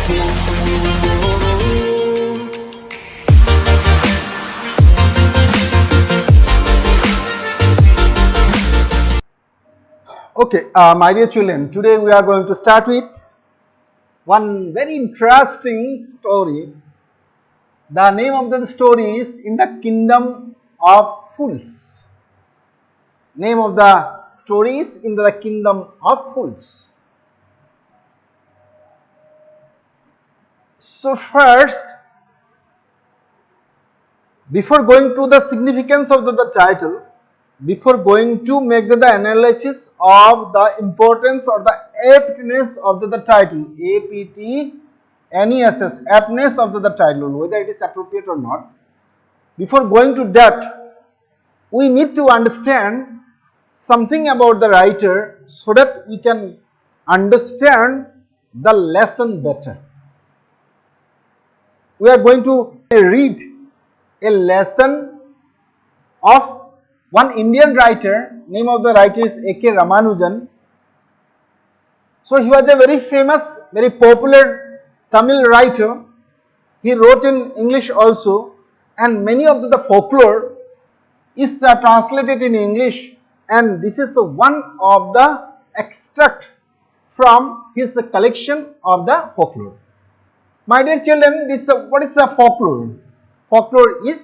Okay, my dear children, today we are going to start with one very interesting story. The name of the story is In the Kingdom of Fools. Name of the story is In the Kingdom of Fools. So first, before going to the significance of the title, before going to make the analysis of the importance or the aptness of the title, APTNESS, aptness of the title, whether it is appropriate or not, before going to that, we need to understand something about the writer so that we can understand the lesson better. We are going to read a lesson of one Indian writer. Name of the writer is A.K. Ramanujan. So he was a very famous, very popular Tamil writer. He wrote in English also, and many of the folklore is translated in English, and this is one of the extract from his collection of the folklore. My dear children, this what is the folklore? Folklore is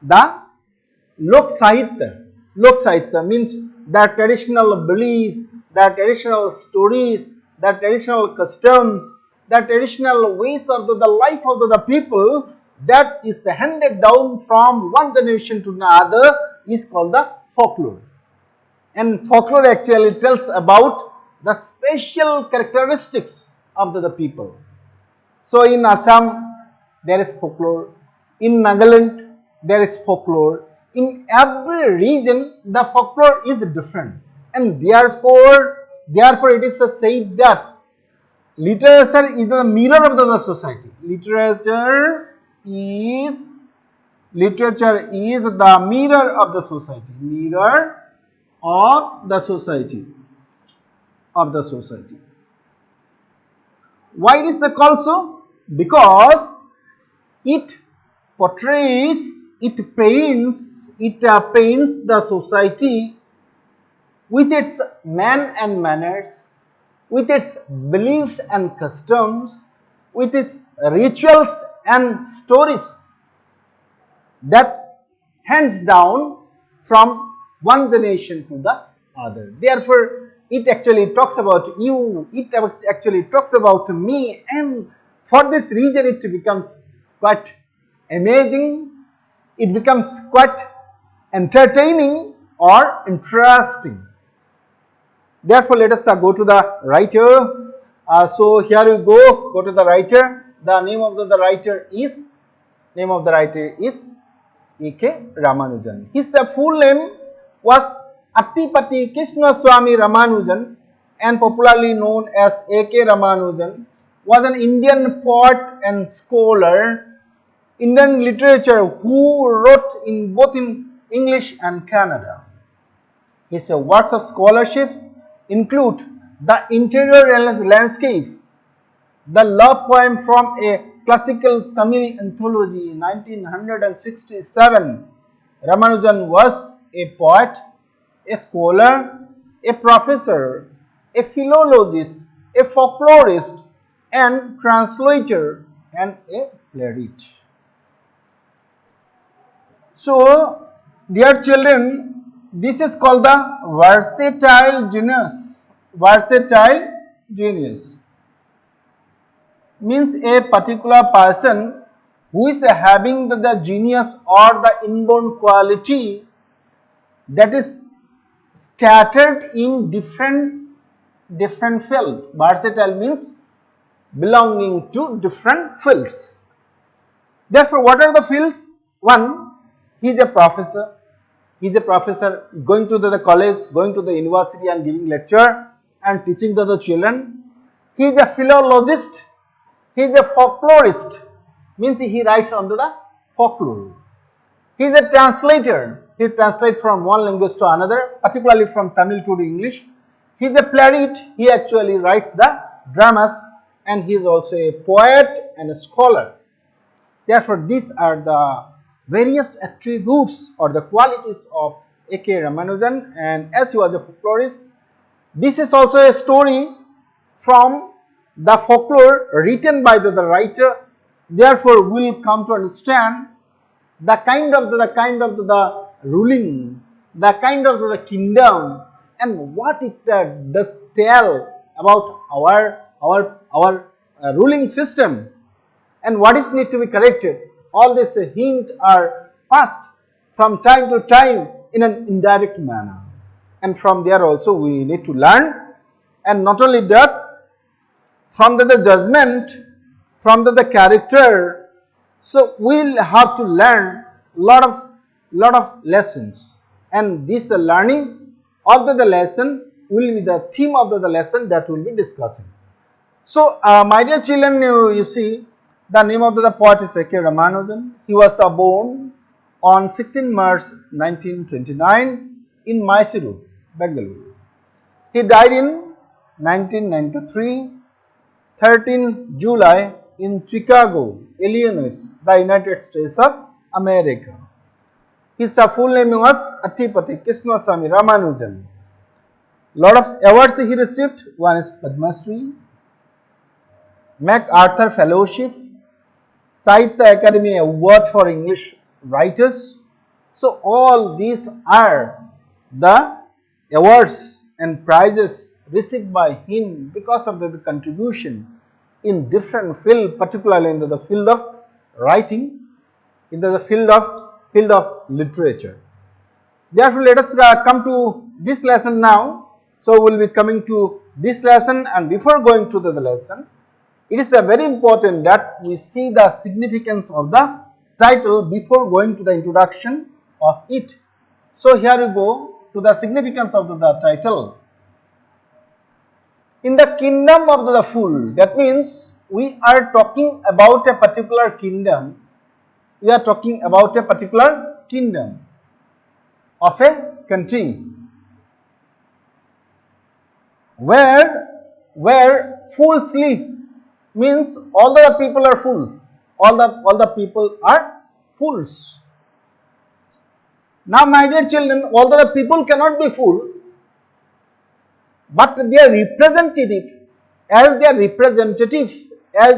the Lok Sahitya. Lok Sahitya means the traditional belief, the traditional stories, the traditional customs, the traditional ways of the life of the people that is handed down from one generation to another is called the folklore. And folklore actually tells about the special characteristics of the people. So in Assam there is folklore, in Nagaland there is folklore. In every region the folklore is different, and therefore it is said that literature is the mirror of the society. Literature is the mirror of the society. Mirror of the society. Why it is called so? Because it portrays, it paints the society with its man and manners, with its beliefs and customs, with its rituals and stories that hands down from one generation to the other. Therefore, it actually talks about you, it actually talks about me, and for this reason it becomes quite amazing, it becomes quite entertaining or interesting. Therefore, let us go to the writer. So here we go to the writer. The name of the writer is A.K. Ramanujan. His full name was Attipati Krishnaswamy Ramanujan, and popularly known as A.K. Ramanujan, was an Indian poet and scholar, Indian literature, who wrote in both in English and Kannada. His works of scholarship include The Interior Landscape, the love poem from a classical Tamil anthology, 1967. Ramanujan was a poet, a scholar, a professor, a philologist, a folklorist, and translator, and a playwright. So, dear children, this is called the versatile genius. Versatile genius means a particular person who is having the genius or the inborn quality that is scattered in different fields. Versatile means belonging to different fields. Therefore, what are the fields? One, he is a professor. He is a professor going to the college, going to the university and giving lecture and teaching to the children. He is a philologist. He is a folklorist, means he writes on the folklore. He is a translator. He translates from one language to another, particularly from Tamil to the English. He is a playwright. He actually writes the dramas. and he is also a poet and a scholar. Therefore, these are the various attributes or the qualities of A.K. Ramanujan, and as he was a folklorist, this is also a story from the folklore written by the writer. Therefore, we will come to understand the kind of the ruling, the kind of the kingdom, and what it does tell about our ruling system, and what is need to be corrected. All these hints are passed from time to time in an indirect manner, and from there also we need to learn. And not only that, from the judgment, from the character, so we'll have to learn lot of lessons, and this learning of the lesson will be the theme of the lesson that we'll be discussing. So my dear children, you see, the name of the poet is A.K. Ramanujan. He was born on 16 March 1929 in Mysuru, Bengaluru. He died in 1993, 13 July in Chicago, Illinois, the United States of America. His full name was Attipati Krishnaswamy Ramanujan. Lot of awards he received. One is Padma Shri, MacArthur Fellowship, Sahitya Academy Award for English Writers. So all these are the awards and prizes received by him because of the contribution in different field, particularly in the field of writing, in the field of literature. Therefore, let us come to this lesson now. So we will be coming to this lesson, and before going to the lesson, it is very important that we see the significance of the title before going to the introduction of it. So here we go to the significance of the title. In the kingdom of the fool, that means we are talking about a particular kingdom. We are talking about a particular kingdom of a country where fools live, means all the people are fool. All the people are fools. Now, my dear children, although the people cannot be fool, but their representative, as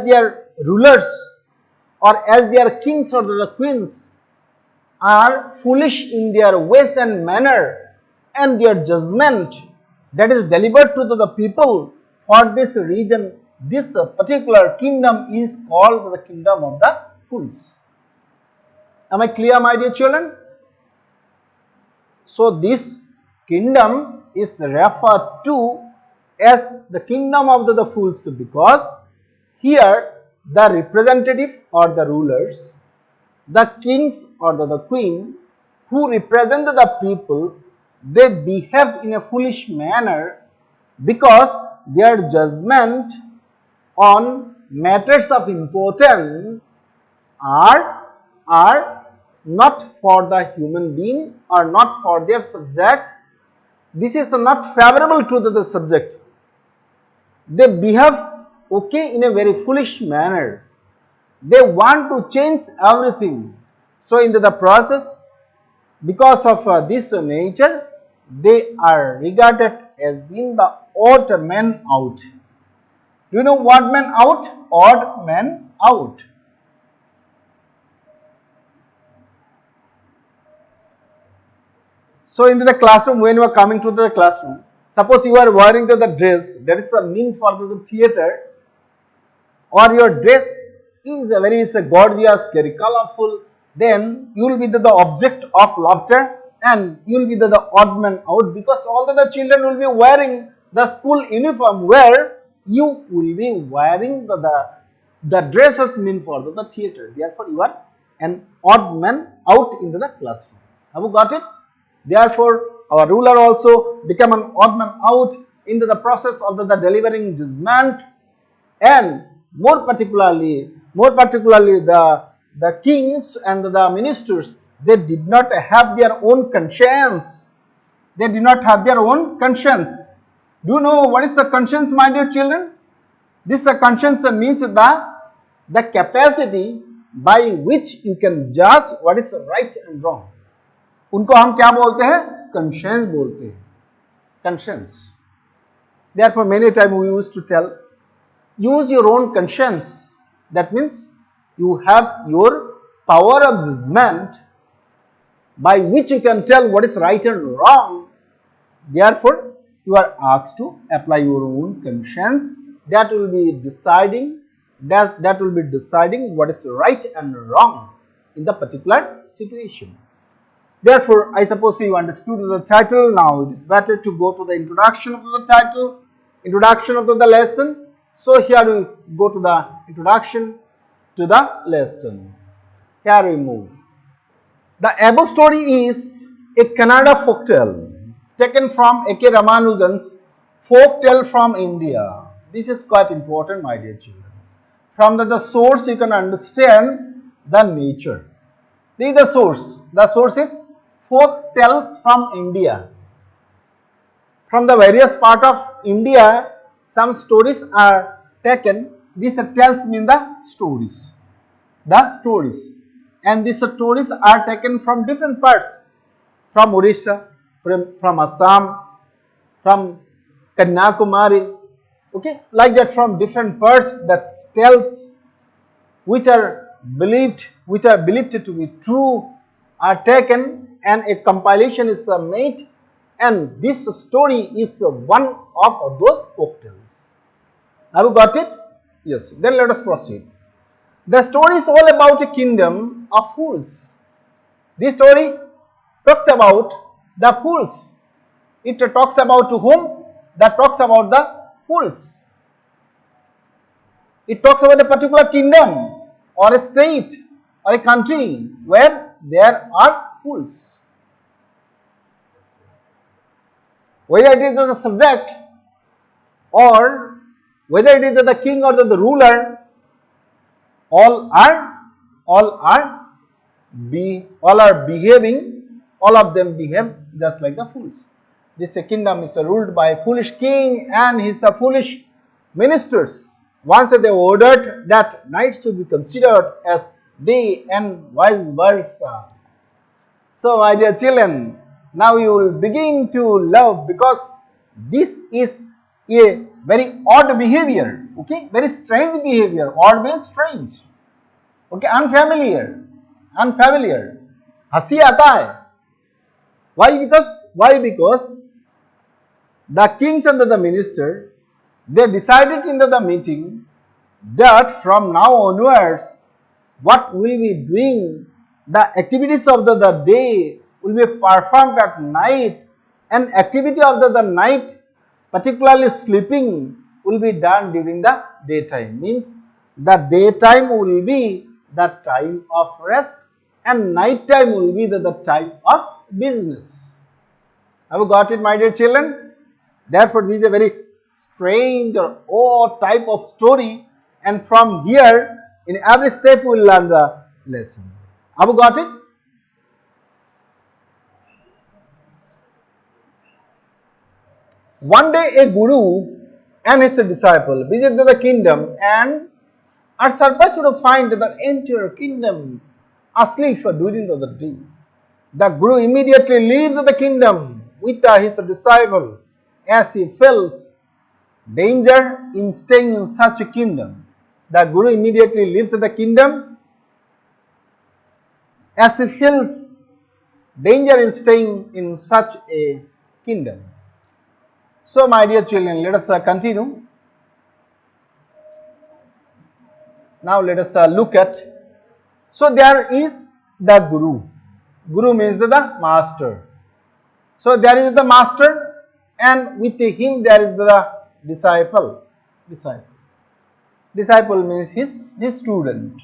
their rulers, or as their kings or the queens, are foolish in their ways and manner, and their judgment that is delivered to the people. For this reason, this particular kingdom is called the kingdom of the fools. Am I clear, my dear children? So this kingdom is referred to as the kingdom of the fools, because here the representative or the rulers, the kings or the queen who represent the people, they behave in a foolish manner because their judgment on matters of importance are not for the human being or not for their subject. This is not favorable to the subject. They behave in a very foolish manner. They want to change everything. So in the process, because of this nature, they are regarded as being the odd man out. Do you know what man out? Odd man out. So in the classroom, when you are coming to the classroom, suppose you are wearing the dress, that is a mean for the theater, or your dress is very gorgeous, very colorful, then you will be the object of laughter, and you will be the odd man out, because all the children will be wearing the school uniform, where you will be wearing the dresses meant for the theater. Therefore, you are an odd man out into the classroom. Have you got it? Therefore, our ruler also become an odd man out into the process of the delivering judgment, and more particularly the kings and the ministers, they did not have their own conscience. They did not have their own conscience. Do you know what is the conscience, my dear children? This conscience means the capacity by which you can judge what is right and wrong. उनको हम क्या बोलते हैं? Conscience बोलते हैं. Conscience. Therefore, many times we used to tell, use your own conscience. That means you have your power of judgment by which you can tell what is right and wrong. Therefore, you are asked to apply your own conscience. That will be deciding what is right and wrong in the particular situation. Therefore, I suppose you understood the title. Now it is better to go to the introduction of the title, introduction of the lesson. So here we go to the introduction to the lesson. Here we move. The above story is a Kannada folktale taken from A.K. Ramanujan's Folktale from India. This is quite important, my dear children. From the source you can understand the nature. This is the source. The source is folk tales from India. From the various part of India, some stories are taken. These tales mean the stories. The stories. And these stories are taken from different parts. From Orissa, from Assam, from Kanyakumari. Okay, like that, from different parts, that tales which are believed to be true are taken, and a compilation is made, and this story is one of those folk tales. Have you got it? Yes. Then let us proceed. The story is all about a kingdom of fools. This story talks about the fools. It talks about to whom? That talks about the fools. It talks about a particular kingdom or a state or a country where there are fools. Whether it is the subject or whether it is the king or the ruler, all of them behave just like the fools. This kingdom is ruled by a foolish king and his foolish ministers. Once they ordered that night should be considered as day and vice versa. So, my dear children, now you will begin to love, because this is a very odd behavior. Okay, very strange behavior. Odd means strange. Okay, unfamiliar. हंसी आता है. Why? Because the kings and the minister, they decided in the meeting that from now onwards, what will be doing, the activities of the day will be performed at night, and activity of the night, particularly sleeping, will be done during the daytime. Means the daytime will be the time of rest and night time will be the time of business. Have you got it, my dear children? Therefore, this is a very strange or odd type of story, and from here, in every step, we will learn the lesson. Have you got it? One day, a guru and his disciple visited the kingdom and are surprised to find the entire kingdom asleep during the day. The guru immediately leaves the kingdom with his disciple, as he feels danger in staying in such a kingdom. The guru immediately leaves the kingdom as he feels danger in staying in such a kingdom. So, my dear children, let us continue. Now, let us look at. So, there is the guru. Guru means the master. So, there is the master, and with him there is the disciple. Disciple means his student.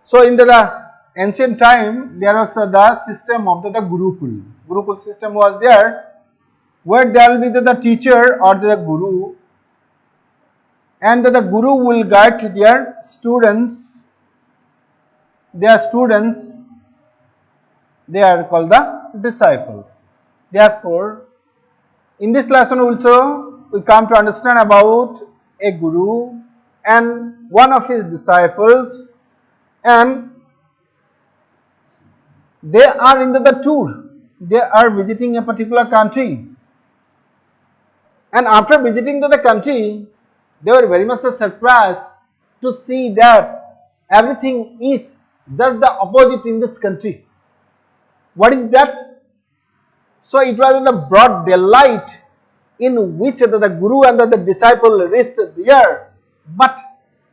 So, in the ancient time, there was the system of the Gurukul. Gurukul system was there, where there will be the teacher or the guru, and the guru will guide their students. They are called the disciple. Therefore, in this lesson also, we come to understand about a guru and one of his disciples, and they are in the tour. They are visiting a particular country. And after visiting to the country, they were very much surprised to see that everything is just the opposite in this country. What is that? So it was the broad daylight in which the guru and the disciple reached there, but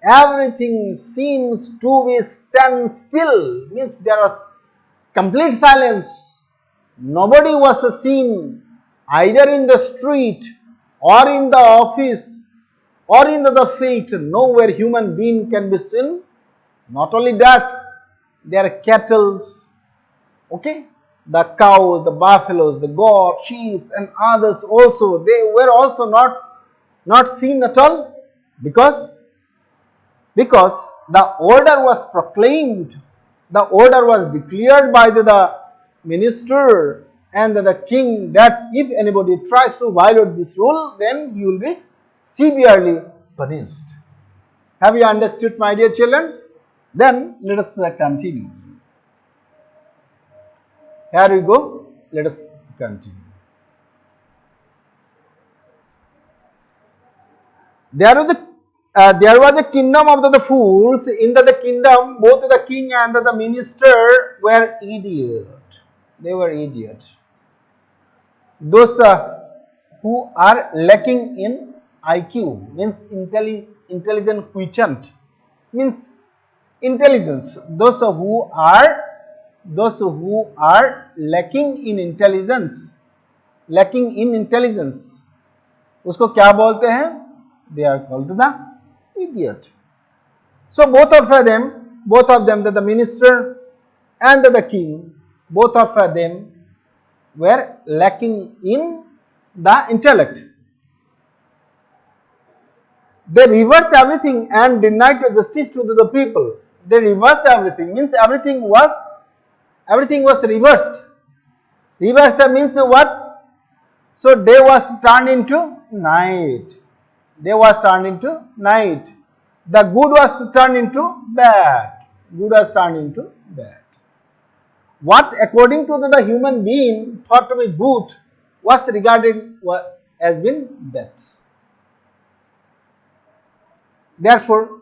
everything seems to be stand still, means there was complete silence. Nobody was seen either in the street or in the office or in the field. Nowhere human being can be seen. Not only that, their cattle, okay, the cows, the buffaloes, the goats, sheep, and others also, they were also not seen at all, because the order was proclaimed, the order was declared by the minister and the king that if anybody tries to violate this rule, then he will be severely punished. Have you understood, my dear children? Then let us continue. Here we go. Let us continue. There was a kingdom of the fools. In the kingdom, both the king and the minister were idiots. They were idiots. Those who are lacking in IQ, means intelligent quotient, means intelligence. Those who are lacking in intelligence, उसको क्या बोलते हैं? They are called the idiot. So both of them, the minister and the king, both of them were lacking in the intellect. They reversed everything and denied justice to the people. They reversed everything, means everything was reversed. Reversed means what? So day was turned into night. Day was turned into night. The good was turned into bad. Good was turned into bad. What according to the human being thought to be good was regarded as being bad. Therefore,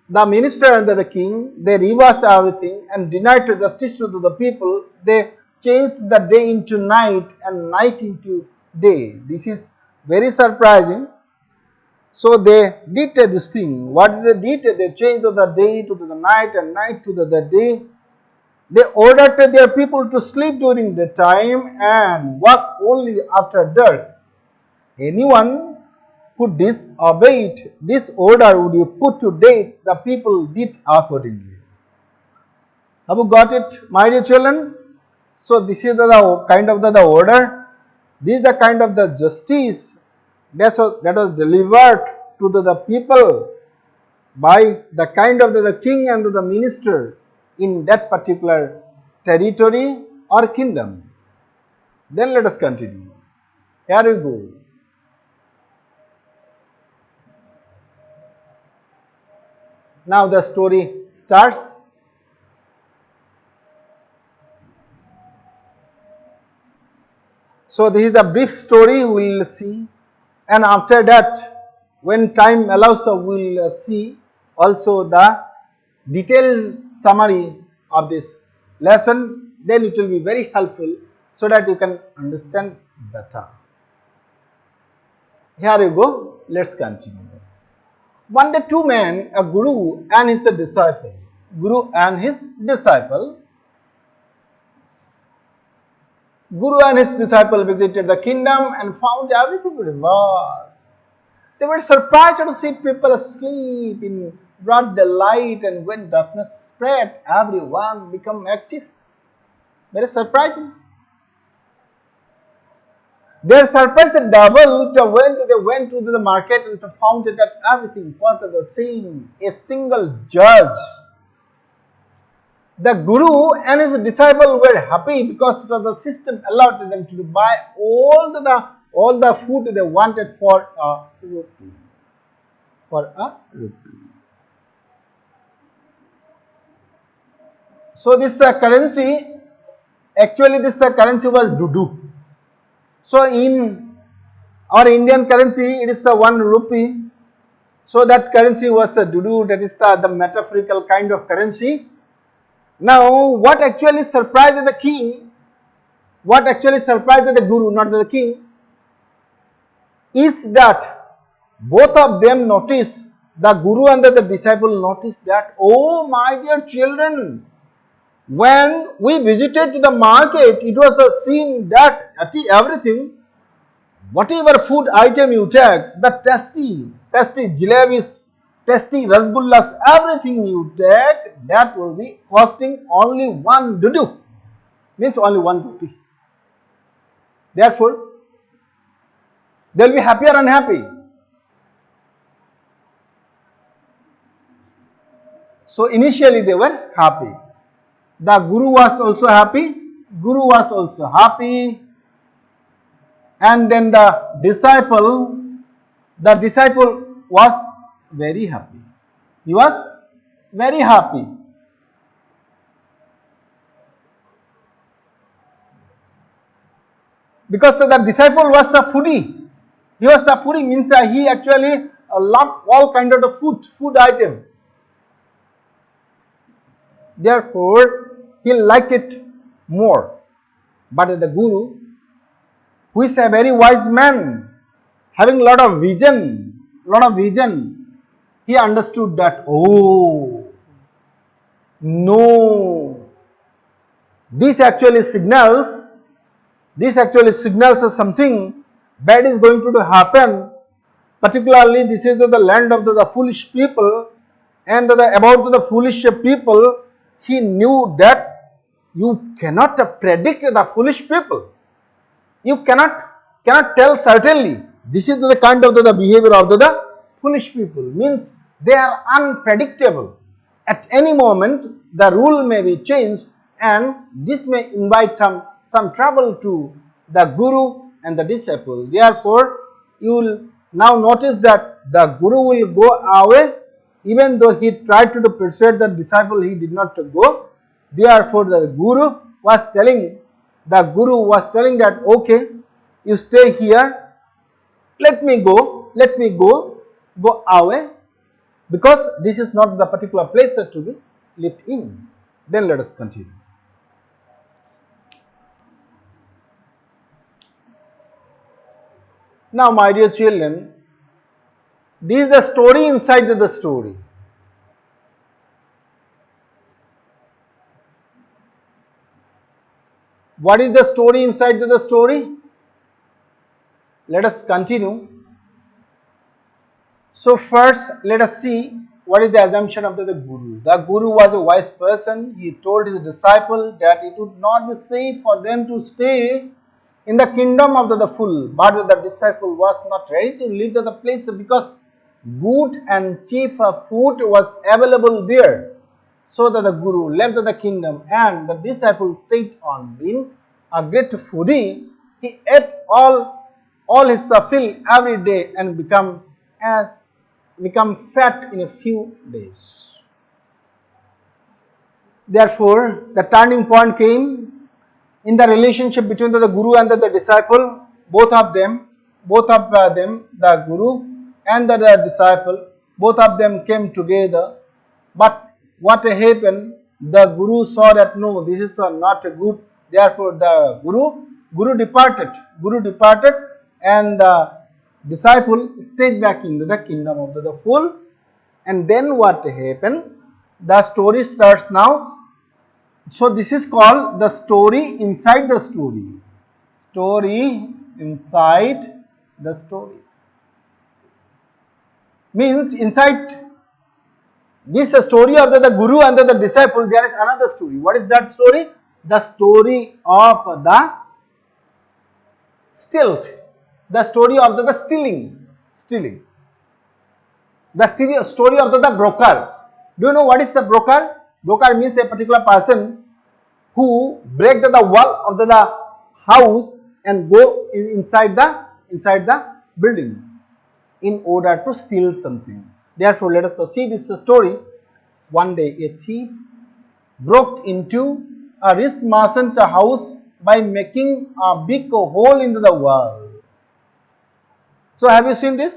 the minister and the king, they reversed everything and denied justice to the people. They changed the day into night and night into day. This is very surprising. So they did this thing. What they did? They changed the day to the night and night to the day. They ordered their people to sleep during the time and work only after dark. Anyone who disobeyed this order would be put to death. The people did accordingly. Have you got it, my dear children? So this is the kind of the order. This is the kind of the justice that was delivered to the people by the kind of the king and the minister in that particular territory or kingdom. Then let us continue. Here we go. Now the story starts. So this is the brief story we will see, and after that, when time allows, we will see also the detailed summary of this lesson. Then it will be very helpful so that you can understand better. Here you go. Let's continue. One day, two men, a guru and his disciple. Guru and his disciple visited the kingdom and found everything reversed. They were surprised to see people asleep in broad daylight, and when darkness spread, everyone became active. Very surprising. Their surprise doubled when they went to the market and found that everything was the same. A single judge The Guru and his disciple were happy because the system allowed them to buy all the food they wanted for a rupee. For a rupee. So this currency, actually this currency was Dudu. So in our Indian currency, it is 1 rupee. So that currency was a Dudu, that is the metaphorical kind of currency. Now, what actually surprised the king, what actually surprised the Guru, not the king, is that both of them noticed, the Guru and the disciple noticed that, oh my dear children, when we visited to the market, it was a scene that everything, whatever food item you take, the tasty jalebis, tasty rasgullas, everything you take, that will be costing only 1 dudu, means only 1 rupee. Therefore, they will be happy or unhappy. So initially they were happy. The Guru was also happy. And then the disciple was very happy. He was very happy. Because the disciple was a foodie. He was a foodie, means he actually loved all kind of the food item. Therefore, he liked it more. But the Guru, who is a very wise man, having a lot of vision, he understood that, oh, no, this actually signals something bad is going to happen. Particularly, this is the land of the foolish people, and about the foolish people, he knew that you cannot predict the foolish people. You cannot tell certainly. This is the kind of the behavior of the foolish people. Means they are unpredictable. At any moment, the rule may be changed, and this may invite some trouble to the Guru and the disciple. Therefore, you will now notice that the Guru will go away, even though he tried to persuade the disciple, he did not go. Therefore, the Guru was telling that, okay, you stay here, let me go away, because this is not the particular place to be lived in. Then let us continue. Now, my dear children, this is the story inside the story. What is the story inside the story? Let us continue. So first, let us see what is the assumption of the Guru. The Guru was a wise person. He told his disciple that it would not be safe for them to stay in the kingdom of the fool, but the disciple was not ready to leave the place because good and cheap food was available there. So that the Guru left the kingdom, and the disciple stayed on. Being a great foodie, he ate all his fill every day and become fat in a few days. Therefore, the turning point came in the relationship between the Guru and the disciple. Both of them, the Guru and the disciple, both of them came together. But what happened? The Guru saw that no, this is not good. Therefore, the Guru departed, and the disciple stayed back in the kingdom of the fool. And then what happened? The story starts now. So this is called the story inside the story. Story inside the story. Means inside this story of the Guru and the disciple, there is another story. What is that story? The story of the stilt. The story of the stealing. The story of the broker. Do you know what is the broker? Broker means a particular person who break the wall of the house and go inside the building in order to steal something. Therefore, let us see this story. One day a thief broke into a rich merchant's house by making a big hole into the wall. So have you seen this?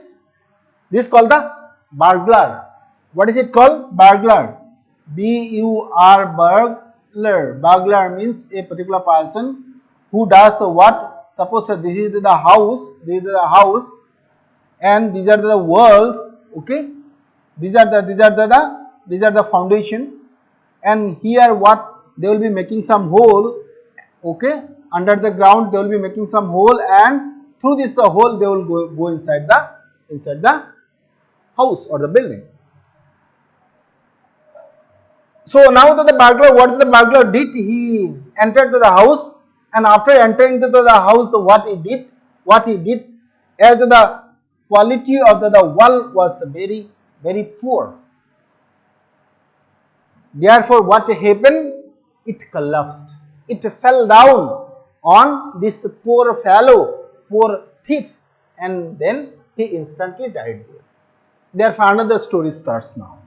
This is called the burglar. What is it called? Burglar. B-U-R, burglar. Burglar means a particular person who does what? Suppose this is the house, and these are the walls. Okay, these are the foundation, and here what they will be making some hole. Okay, under the ground they will be making some hole, and through this hole they will go inside the house or the building. So now that the burglar, what the burglar did, he entered the house, and after entering the house, what he did, as the quality of the wall was very, very poor. Therefore, what happened? It collapsed. It fell down on this poor fellow, poor thief, and then he instantly died there. Therefore, another story starts now.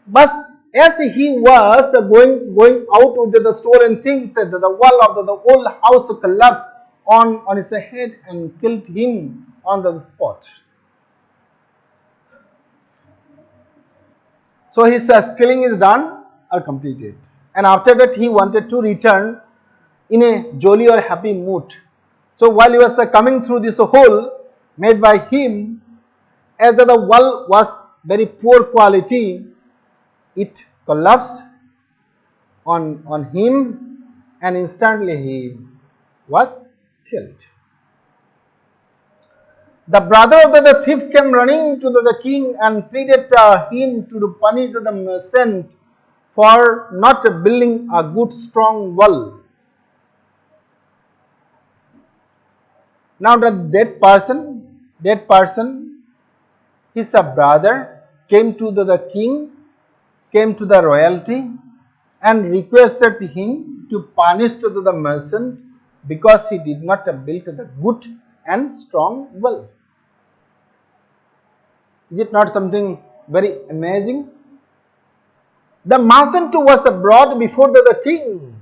But as he was going out with the stolen things, the wall of the old house collapsed on his head and killed him on the spot. So his stealing is done or completed, and after that he wanted to return in a jolly or happy mood. So while he was coming through this hole made by him, as the wall was very poor quality, it collapsed on him, and instantly he was killed. The brother of the thief came running to the king and pleaded him to punish the merchant for not building a good strong wall. Now that person, his brother came to the king, came to the royalty, and requested him to punish the merchant because he did not build the good and strong wall. Is it not something very amazing? The merchant was brought before the king.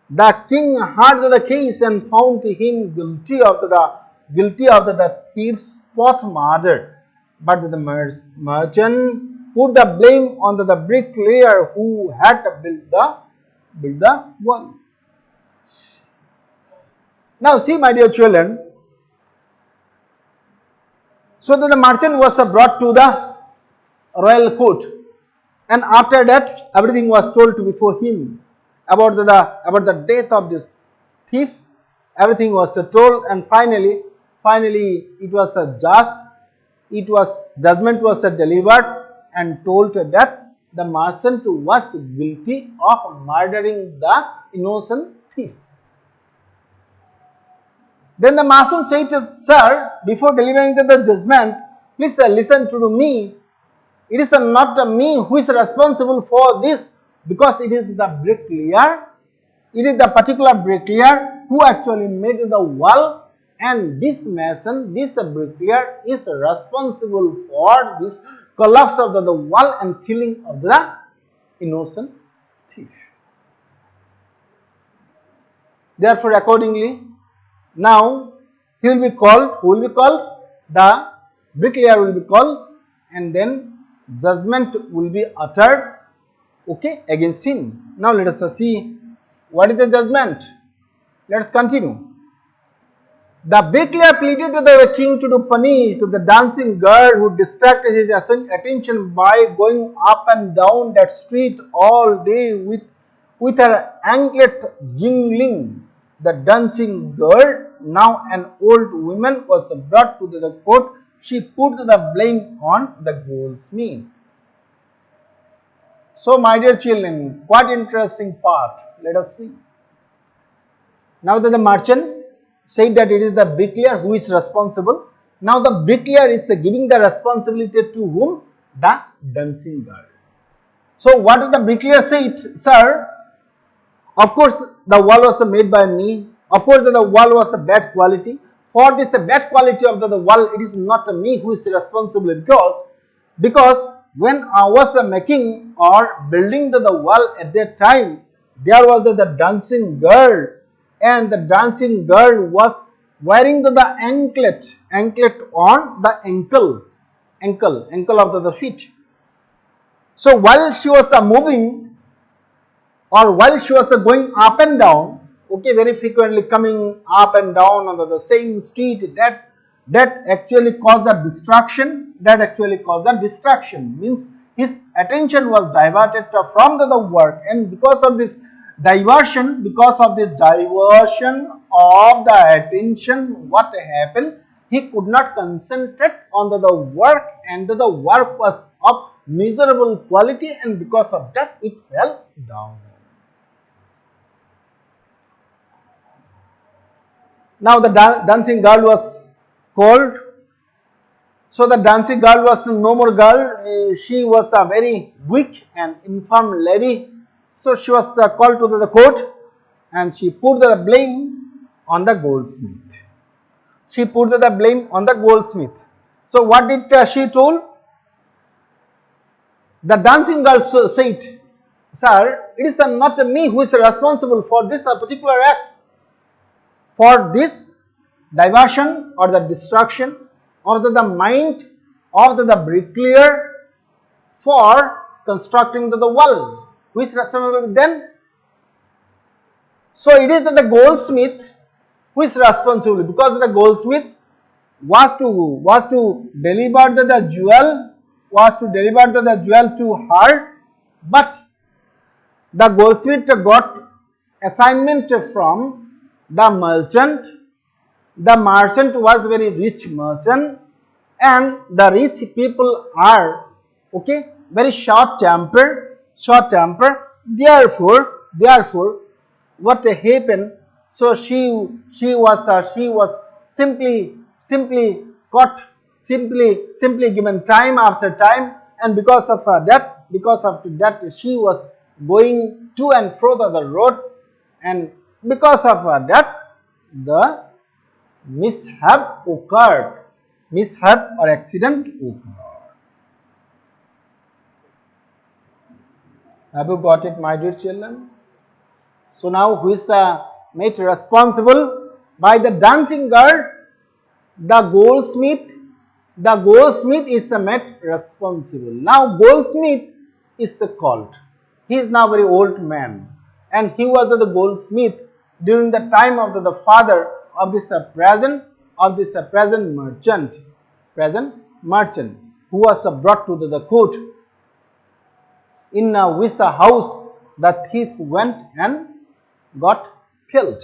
The king heard the case and found him guilty of the thief's spot murder. But the merchant put the blame on the bricklayer who had built the wall. Now see, my dear children, so that the merchant was brought to the royal court, and after that everything was told before him about the death of this thief. Everything was told, and finally it was judgment was delivered and told that the merchant was guilty of murdering the innocent thief. Then the merchant said, "Sir, before delivering the judgment, please listen to me. It is not me who is responsible for this, because it is the bricklayer. It is the particular bricklayer who actually made the wall, and this mason, this bricklayer is responsible for this collapse of the wall and killing of the innocent thief." Therefore, accordingly, now he will be called. Who will be called? The bricklayer will be called, and then judgment will be uttered, okay, against him. Now let us see what is the judgment. Let us continue. The bricklayer pleaded to the king to punish the dancing girl who distracted his attention by going up and down that street all day with her anklet jingling. The dancing girl, now an old woman, was brought to the court. She put the blame on the goldsmith. So, my dear children, what interesting part. Let us see. Now that the merchant said that it is the bricklayer who is responsible, now the bricklayer is giving the responsibility to whom? The dancing girl. So what did the bricklayer say? Sir, of course the wall was made by me. Of course the wall was a bad quality. For this bad quality of the wall, it is not me who is responsible, because when I was making or building the wall at that time, there was the dancing girl, and the dancing girl was wearing the anklet on the ankle of the feet. So while she was moving, or while she was going up and down, okay, very frequently coming up and down on the same street, that actually caused a distraction. Means his attention was diverted from the work, and because of this diversion of the attention, what happened? He could not concentrate on the work, and the work was of miserable quality, and because of that it fell down. Now the dancing girl was called. So the dancing girl was no more girl. She was a very weak and infirm lady. So she was called to the court, and she put the blame on the goldsmith. So what did she told? The dancing girl said, sir, it is not me who is responsible for this particular act, for this diversion or the distraction or the mind of the bricklayer for constructing the wall. Who is responsible then? So it is the goldsmith who is responsible, because the goldsmith was to deliver the jewel to her, but the goldsmith got assignment from the merchant. The merchant was very rich merchant, and the rich people are very short temper. Therefore what happened? So she was simply given time after time, and because of that she was going to and fro the road, and because of that the mishap or accident occurred. Have you got it, my dear children? So now who is made responsible? By the dancing girl, the goldsmith is made responsible. Now goldsmith is called. He is now very old man, and he was the goldsmith during the time of the father of this present merchant who was brought to the court, in which house the thief went and got killed.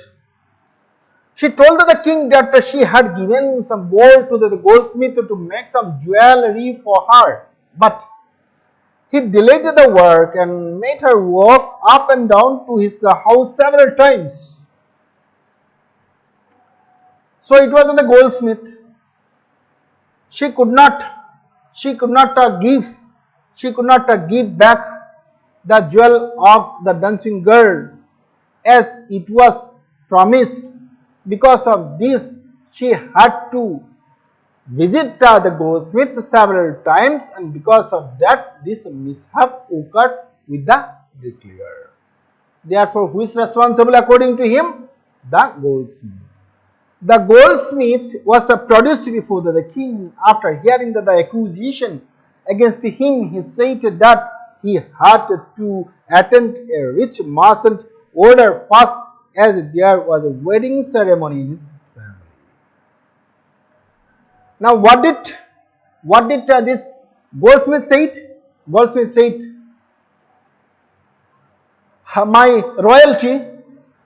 She told the king that she had given some gold to the goldsmith to make some jewelry for her, but he delayed the work and made her walk up and down to his house several times. So it was the goldsmith. She could not give back the jewel of the dancing girl as it was promised. Because of this, she had to visit the goldsmith several times, and because of that this mishap occurred with the bricklayer. Therefore, who is responsible according to him? The goldsmith. The goldsmith was produced before the king. After hearing the accusation against him, he said that he had to attend a rich merchant order first, as there was a wedding ceremony in his family. Now what did this goldsmith say? Goldsmith said, my royalty,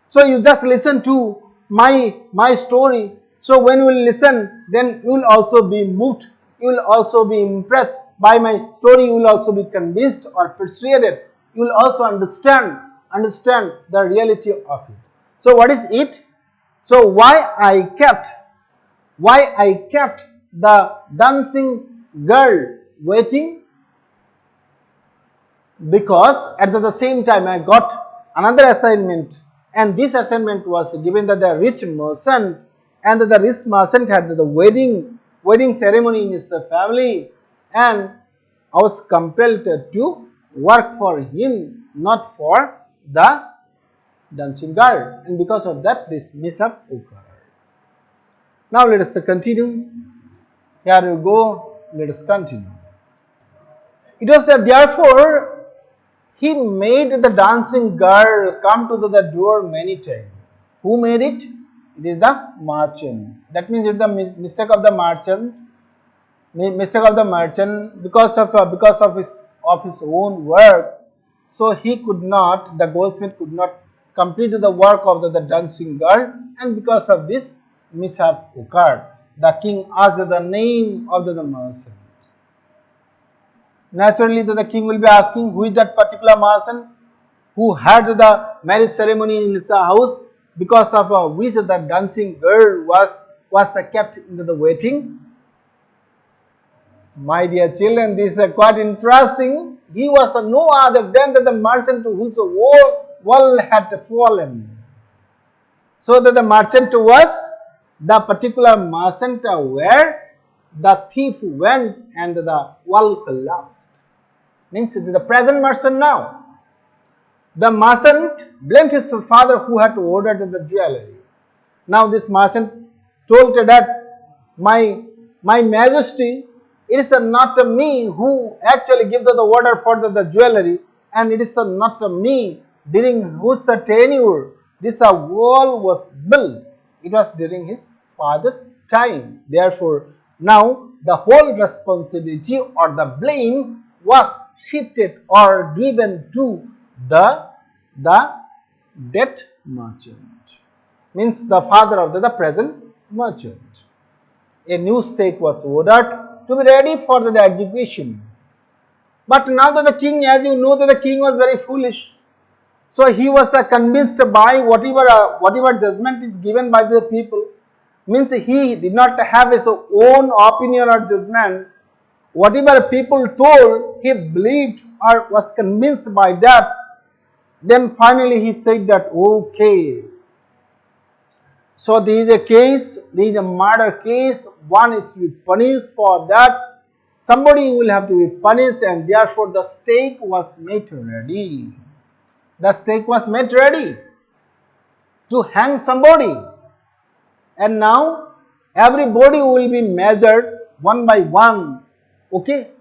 so you just listen to my story. So when you will listen, then you will also be moved, you will also be impressed by my story, you will also be convinced or persuaded, you will also understand the reality of it. So what is it? So why I kept the dancing girl waiting? because at the same time I got another assignment, and this assignment was given to the rich merchant, and the rich merchant had the wedding ceremony in his family, and I was compelled to work for him, not for the dancing girl, and because of that this mishap occurred. Now let us continue. Here we go. Let us continue. It was therefore he made the dancing girl come to the door many times. Who made it? It is the merchant. That means it's the mistake of the merchant. Because of his own work. So he could not. The goldsmith could not complete the work of the dancing girl, and because of this mishap occurred. The king asked the name of the merchant. Naturally, the king will be asking who is that particular merchant who had the marriage ceremony in his house, because of which the dancing girl was kept into the waiting. My dear children, this is quite interesting. He was no other than the merchant whose whole world had fallen. So that the merchant was the particular merchant where the thief went and the wall collapsed. Means the present merchant now. The merchant blamed his father who had ordered the jewelry. Now this merchant told that my majesty, it is not me who actually give the order for the jewelry, and it is not me during whose tenure this wall was built. It was during his father's time. Therefore, now the whole responsibility or the blame was shifted or given to the debt merchant. Means the father of the present merchant. A new stake was ordered to be ready for the execution. But now that the king, as you know, that the king was very foolish. So he was convinced by whatever judgment is given by the people. Means he did not have his own opinion or judgment. Whatever people told, he believed or was convinced by that. Then finally he said that, okay, so there is a case, there is a murder case, one is to be punished for that, somebody will have to be punished, and therefore the stake was made ready. The stake was made ready to hang somebody, and now everybody will be measured one by one. Okay,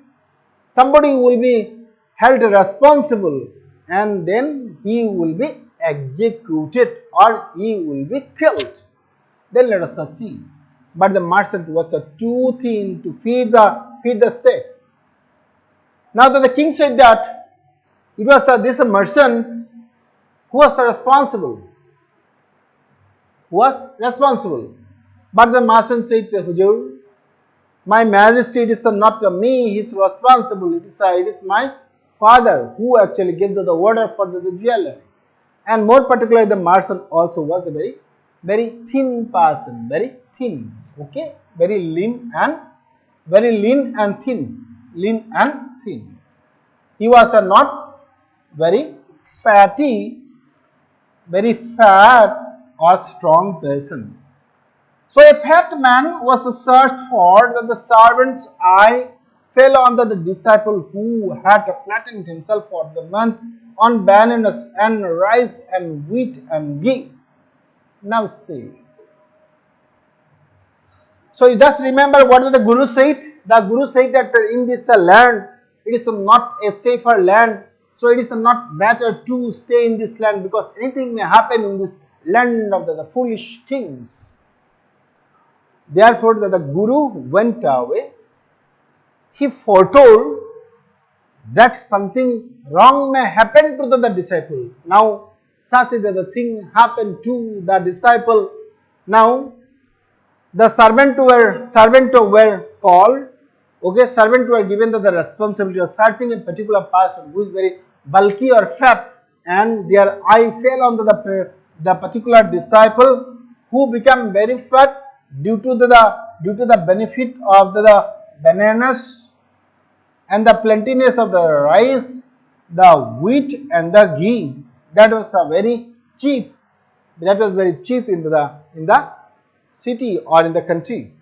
somebody will be held responsible, and then he will be executed or he will be killed. Then let us see. But the merchant was too thin to feed the stake. Now that the king said that it was this merchant who was responsible. But the merchant said, Hujur, my majesty, it is not me, he is responsible. It is my father who actually gave the order for the jewelry. And more particularly, the merchant also was a very thin person, very thin. Okay, very lean and thin. He was not very fatty, very fat or strong person. So a fat man was searched for, that the servant's eye fell on the disciple who had flattened himself for the month on bananas and rice and wheat and ghee. Now see. So you just remember what the Guru said. The Guru said that in this land, it is not a safer land. So it is not better to stay in this land, because anything may happen in this land of the foolish kings. Therefore, the Guru went away. He foretold that something wrong may happen to the disciple. Now, such is the thing happened to the disciple. Now, the servant were called. Okay, servant were given the responsibility of searching a particular person who is very bulky or fat, and their eye fell on the particular disciple who became very fat due to the benefit of the bananas and the plentiness of the rice. the wheat and the ghee, that was a very cheap. That was very cheap in the city or in the country.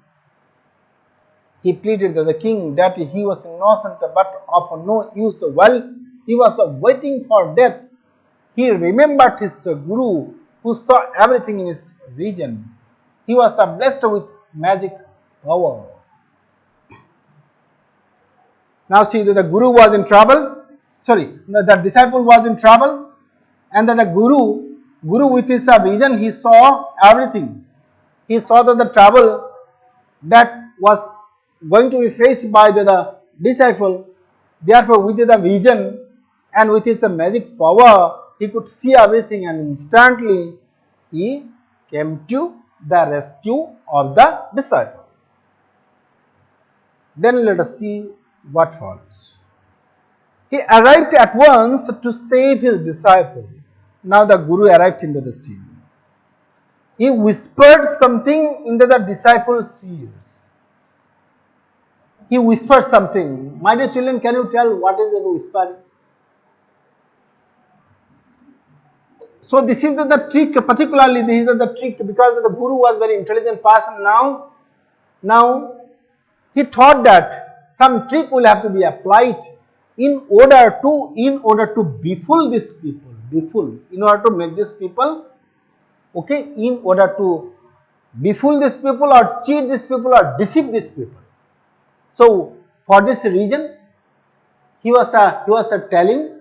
He pleaded to the king that he was innocent but of no use. While he was waiting for death, he remembered his guru who saw everything in his region. He was blessed with magic power. Now see that the guru was in trouble. Sorry, the disciple was in trouble, and then the guru with his vision, he saw everything. He saw that the trouble that was going to be faced by the disciple. Therefore, with the vision and with his magic power, he could see everything, and instantly he came to the rescue of the disciple. Then let us see what follows. He arrived at once to save his disciple. Now the guru arrived into the scene. He whispered something into the disciple's ears. He whispered something. My dear children, can you tell what is the whispering? So this is the trick, particularly this is the trick, because the guru was very intelligent person. Now he thought that some trick will have to be applied in order to befool these people, in order to make these people, okay, in order to befool these people or cheat these people or deceive these people. So for this reason, he was telling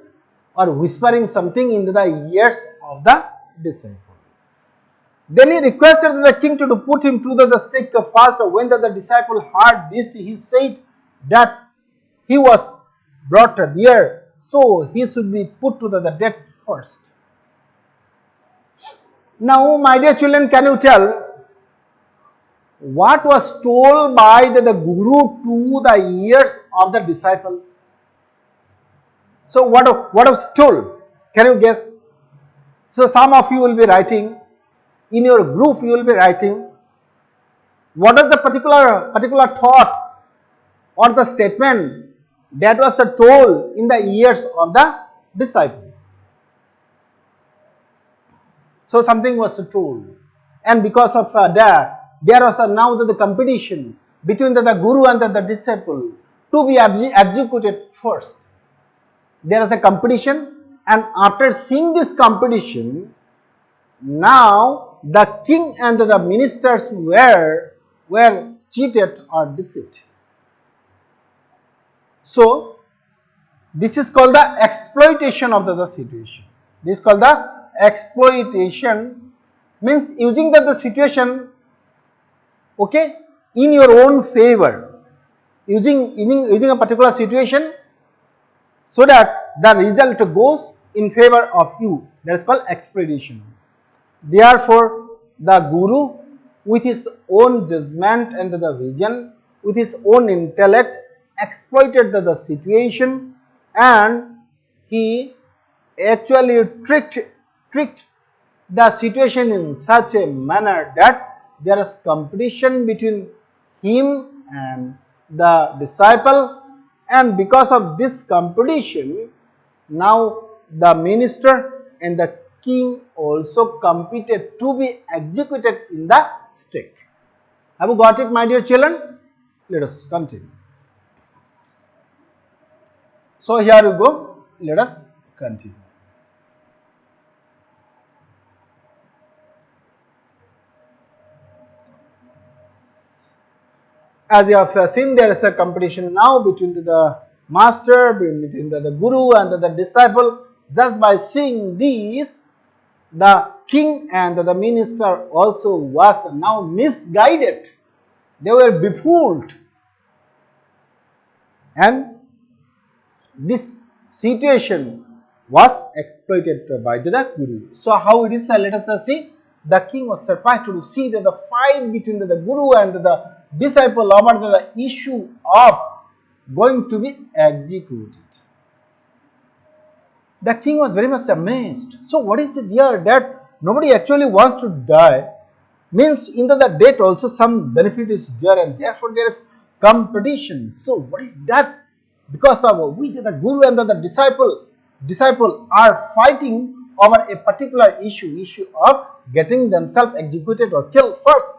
or whispering something into the ears of the disciple. Then he requested the king to put him to the stake first. When the disciple heard this, he said that he was brought there, so he should be put to the death first. Now, my dear children, can you tell what was told by the guru to the ears of the disciple? So what was told? Can you guess? So some of you will be writing, in your group you will be writing, what is the particular thought or the statement that was told in the ears of the disciple. So something was told, and because of that, there was now the competition between the guru and the disciple to be executed first. There is a competition, and after seeing this competition, now the king and the ministers were cheated or deceived. So this is called the exploitation of the situation. This is called the exploitation, means using the situation, okay, in your own favor, using a particular situation so that the result goes in favor of you. That is called exploitation. Therefore, the guru, with his own judgment and the vision, with his own intellect, exploited the situation, and he actually tricked the situation in such a manner that there is competition between him and the disciple, and because of this competition, now the minister and the king also competed to be executed in the stake. Have you got it, my dear children? Let us continue. So here you go. Let us continue. As you have seen, there is a competition now between the master, between the guru and the disciple. Just by seeing this, the king and the minister also was now misguided. They were befooled, and this situation was exploited by the guru. So how it is? Let us see. The king was surprised to see that the fight between the guru and the disciple over the issue of going to be executed. The king was very much amazed. So what is it here that nobody actually wants to die? Means in the death also some benefit is there, and therefore there is competition. So what is that? Because of with the guru and the disciple, disciples are fighting over a particular issue of getting themselves executed or killed first.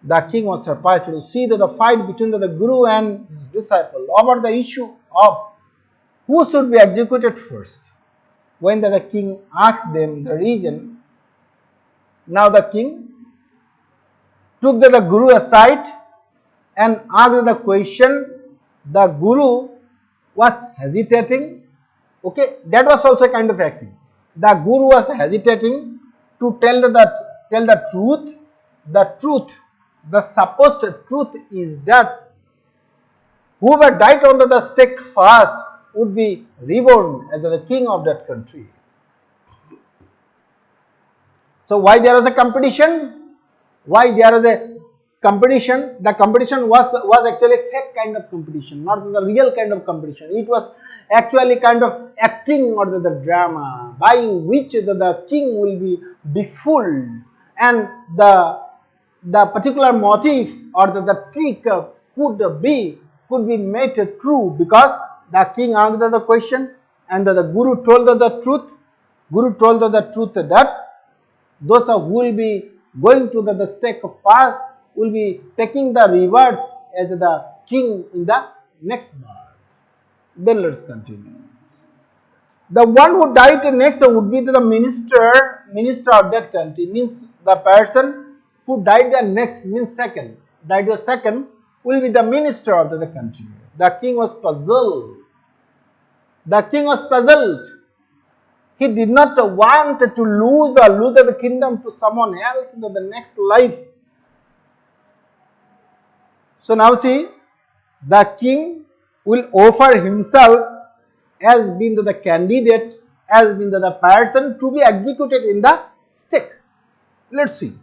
The king was surprised to see that the fight between the Guru and his disciple over the issue of who should be executed first. When the king asked them the reason, now the king took the Guru aside and asked the question. The Guru was hesitating. Okay, that was also a kind of acting. The Guru was hesitating to tell the truth. The supposed truth is that whoever died on the stake first would be reborn as the king of that country. So why there was a competition? Why there was a competition? The competition was actually a fake kind of competition, not the real kind of competition. It was actually kind of acting or the drama by which the king will be befooled, and the particular motive or the trick could be made true because the king answered the question and the Guru told the truth. Guru told the truth that those who will be going to the stake first will be taking the reward as the king in the next birth. Then let's continue. The one who died next would be the minister of that country, means the person who died the next, means second, died the second, will be the minister of the country. The king was puzzled. The king was puzzled. He did not want to lose the kingdom to someone else in the next life. So now see, the king will offer himself as being the candidate, as being the person to be executed in the stake. Let's see.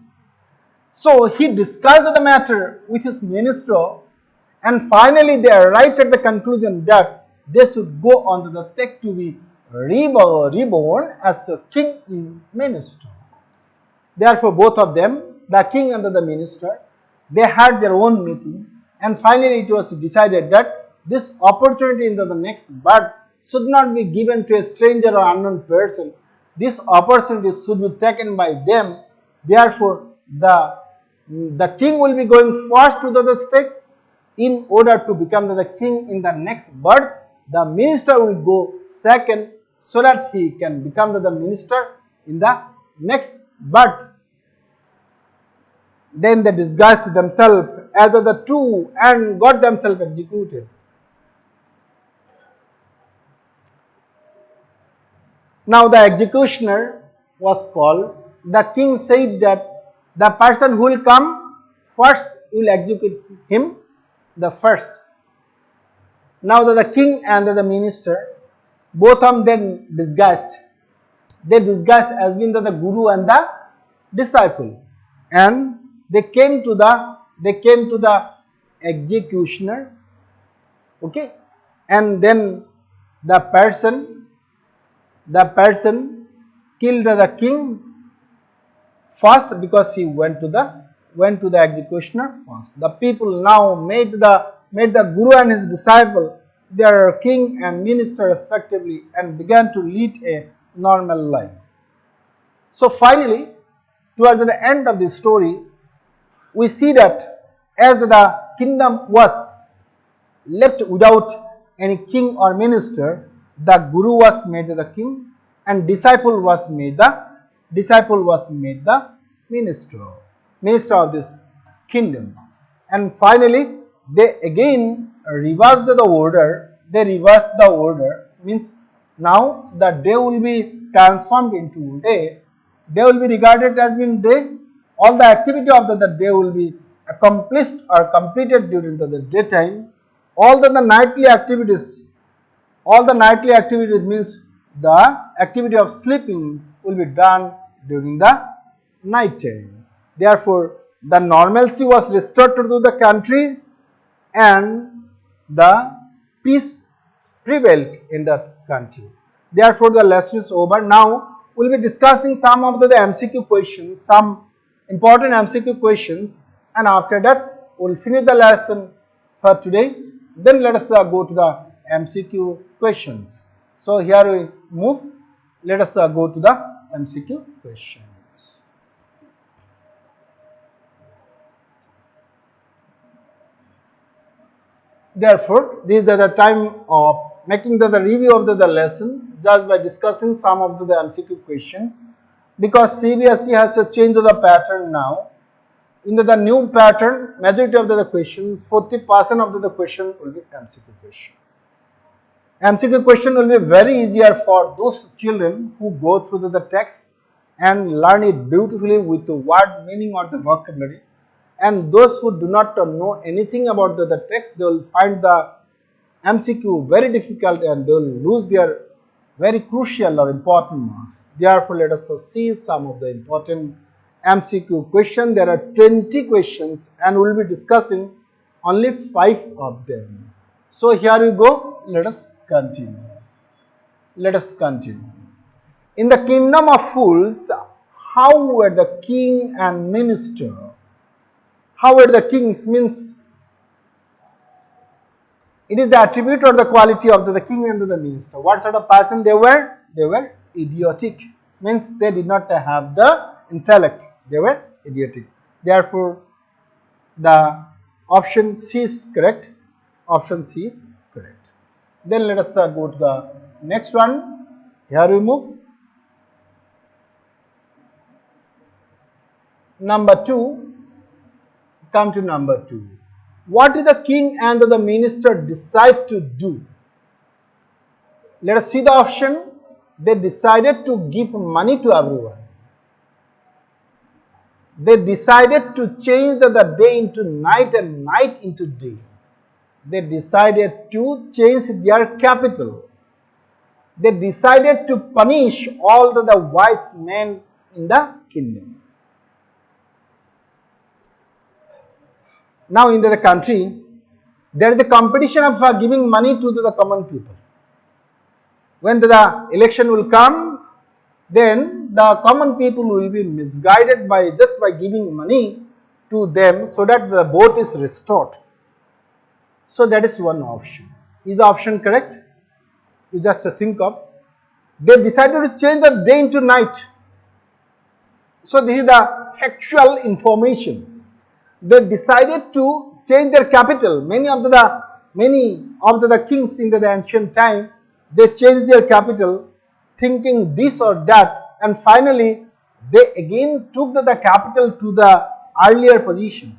So he discussed the matter with his minister, and finally they arrived at the conclusion that they should go on to the stake to be reborn as a king in minister. Therefore both of them, the king and the minister, they had their own meeting, and finally it was decided that this opportunity in the next birth should not be given to a stranger or unknown person. This opportunity should be taken by them. Therefore the king will be going first to the stake in order to become the king in the next birth. The minister will go second so that he can become the minister in the next birth. Then they disguised themselves as the two and got themselves executed. Now the executioner was called. The king said that the person who will come first will execute him the first. Now the king and the minister, both of them disguised. They disguised as being the Guru and the disciple, and they came to the executioner. Okay, and then the person killed the king first because he went to the executioner first. The people now made the Guru and his disciple their king and minister respectively, and began to lead a normal life. So finally, towards the end of the story, we see that as the kingdom was left without any king or minister, the Guru was made the king and disciple was made the minister of this kingdom. And finally they again reversed the order. Means now the day will be transformed into day. Day will be regarded as being day. All the activity of the day will be accomplished or completed during the daytime. All the nightly activities means the activity of sleeping will be done during the night time. Therefore the normalcy was restored to the country and the peace prevailed in that country. Therefore the lesson is over. Now we will be discussing some of the MCQ questions, some important MCQ questions, and after that we will finish the lesson for today. Then let us go to the MCQ questions. So here we move. Let us go to the MCQ questions. Therefore, this is the time of making the review of the lesson just by discussing some of the MCQ question, because CBSE has to change the pattern now. In the new pattern, majority of the question, 40% of the question will be MCQ question. MCQ question will be very easier for those children who go through the text and learn it beautifully with the word meaning or the vocabulary. And those who do not know anything about the text, they will find the MCQ very difficult and they will lose their very crucial or important marks. Therefore, let us see some of the important MCQ questions. There are 20 questions and we will be discussing only 5 of them. So here we go. Let us continue. Let us continue. In the kingdom of fools, how were the king and minister? How were the kings? Means it is the attribute or the quality of the king and the minister. What sort of person they were? They were idiotic. Means they did not have the intellect. They were idiotic. Therefore, the option C is correct. Option C is correct. Then let us go to the next one. Here we move. Number 2. Come to number 2. What did the king and the minister decide to do? Let us see the option. They decided to give money to everyone. They decided to change the day into night and night into day. They decided to change their capital. They decided to punish all the wise men in the kingdom. Now in the country, there is a competition of giving money to the common people. When the election will come, then the common people will be misguided by just by giving money to them so that the vote is restored. So that is one option. Is the option correct? You just think of. They decided to change the day into night. So this is the factual information. They decided to change their capital. Many of the kings in the ancient time, they changed their capital thinking this or that, and finally they again took the capital to the earlier position.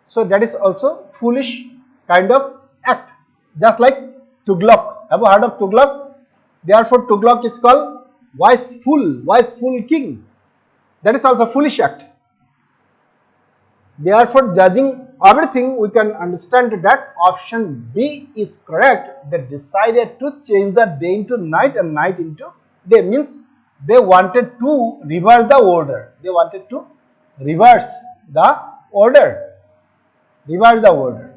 So that is also foolish kind of act, just like Tughlaq. Have you heard of Tughlaq? Therefore Tughlaq is called wise fool king. That is also foolish act. Therefore, judging everything, we can understand that option B is correct. They decided to change the day into night and night into day. Means they wanted to reverse the order. They wanted to reverse the order. Reverse the order.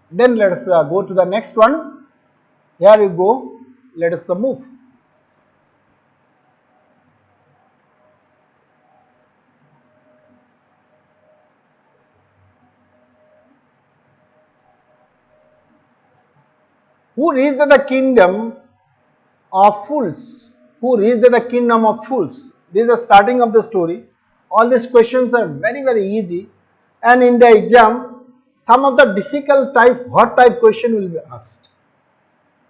Then let us go to the next one. Here we go. Let us move. Who reached the kingdom of fools? Who reached the kingdom of fools? This is the starting of the story. All these questions are very, very easy. And in the exam, some of the difficult type, hot type question will be asked.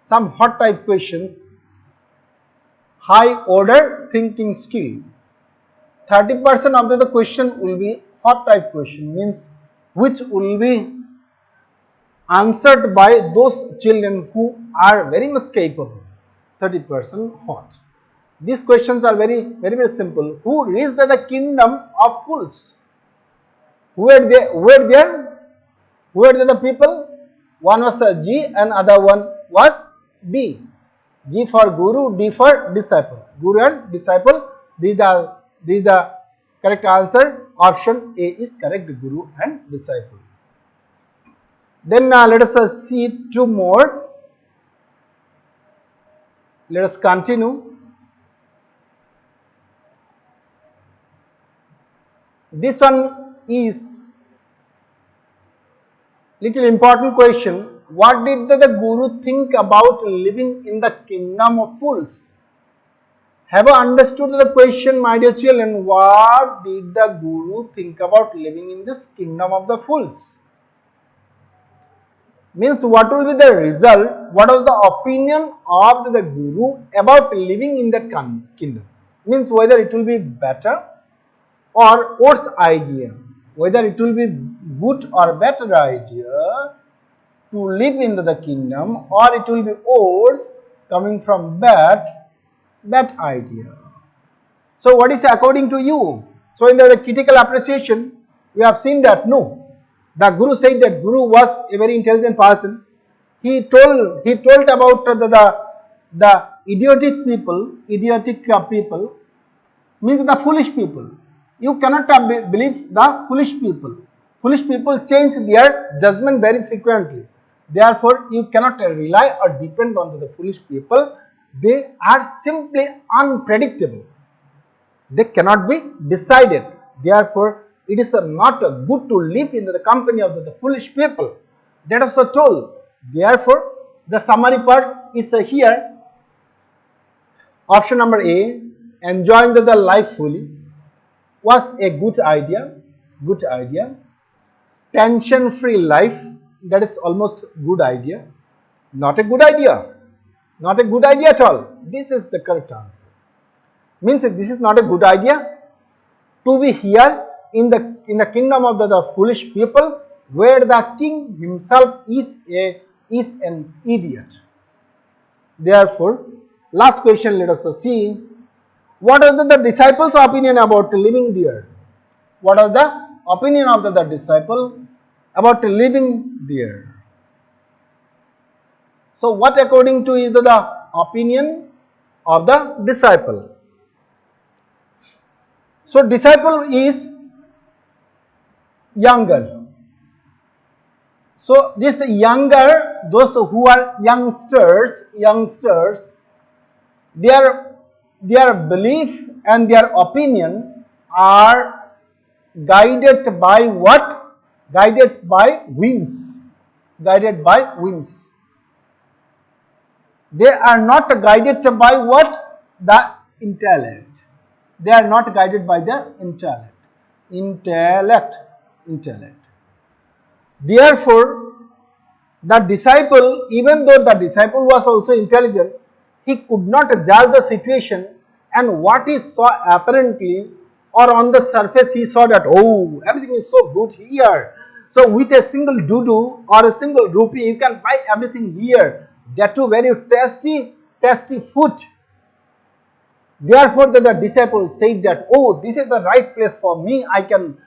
Some hot type questions. High order thinking skill. 30% of the question will be hot type question. Means which will be answered by those children who are very much capable. 30% hot. These questions are very, very, very simple. Who reached the kingdom of fools? Who were they? Who were there? Who were the people? One was G and other one was D. G for Guru, D for disciple. Guru and disciple. These are the correct answer. Option A is correct. Guru and disciple. Then let us see 2 more. Let us continue. This one is little important question. what did the Guru think about living in the kingdom of fools? Have you understood the question, my dear children? What did the Guru think about living in this kingdom of the fools? Means what will be the result? What was the opinion of the Guru about living in that kingdom? Means whether it will be better or worse idea. Whether it will be good or better idea to live in the kingdom, or it will be worse coming from bad idea. So what is according to you? So in the critical appreciation, we have seen that no. The Guru said that Guru was a very intelligent person. He told about the idiotic people means the foolish people. You cannot believe the foolish people. Foolish people change their judgment very frequently. Therefore, you cannot rely or depend on the foolish people. They are simply unpredictable. They cannot be decided. Therefore, it is not good to live in the company of the foolish people. That is told. Therefore, the summary part is here. Option number A, enjoying the life fully, was a good idea. Good idea. Tension-free life, that is almost good idea. Not a good idea. Not a good idea at all. This is the correct answer. Means this is not a good idea to be here in the kingdom of the foolish people, where the king himself is an idiot. Therefore, last question, let us see. What are the disciples' opinion about living there? What are the opinion of the disciple about living there? So what according to is the opinion of the disciple? So disciple is younger. So this younger, those who are youngsters, their belief and their opinion are guided by what? Guided by whims. Guided by whims. They are not guided by what? The intellect. They are not guided by their intellect. Therefore, the disciple, even though the disciple was also intelligent, he could not judge the situation, and what he saw apparently or on the surface, he saw that, oh, everything is so good here. So with a single dudu or a single rupee, you can buy everything here. That too very tasty food. Therefore, the disciple said that, oh, this is the right place for me. I can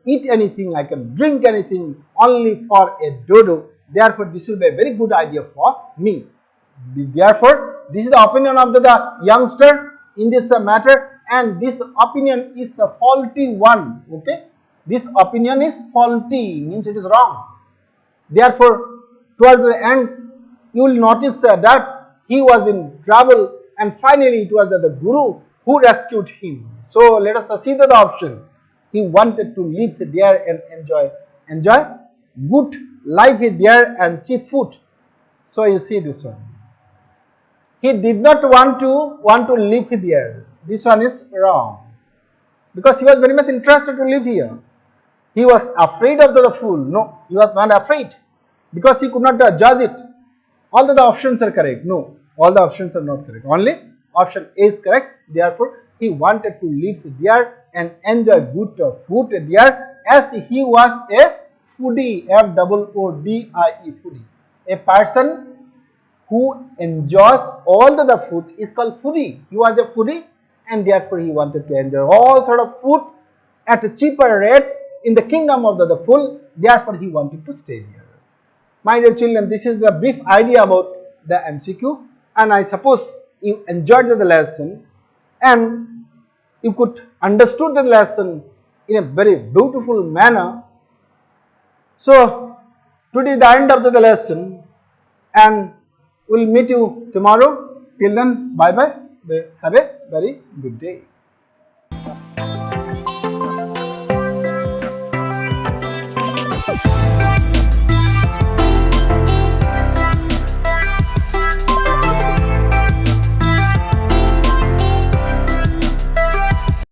eat anything, I can drink anything only for a dodo. Therefore, this will be a very good idea for me. Therefore, this is the opinion of the youngster in this matter, and this opinion is a faulty one. Okay, this opinion is faulty, means it is wrong. Therefore, towards the end, you will notice that he was in trouble, and finally it was the Guru who rescued him. So let us see the option. He wanted to live there and enjoy good life there and cheap food. So you see this one. He did not want to live there. This one is wrong, because he was very much interested to live here. He was afraid of the fool. No, he was not afraid, because he could not judge it. All the options are correct. No, all the options are not correct. Only option A is correct. Therefore, he wanted to live there and enjoy good food there, as he was a foodie, F-O-O-D-I-E, foodie. A person who enjoys all the food is called foodie. He was a foodie, and therefore he wanted to enjoy all sort of food at a cheaper rate in the kingdom of the fool. Therefore, he wanted to stay there. My dear children, this is the brief idea about the MCQ, and I suppose you enjoyed the lesson and you could understood the lesson in a very beautiful manner. So today is the end of the lesson, and we'll meet you tomorrow. Till then, bye bye. Have a very good day.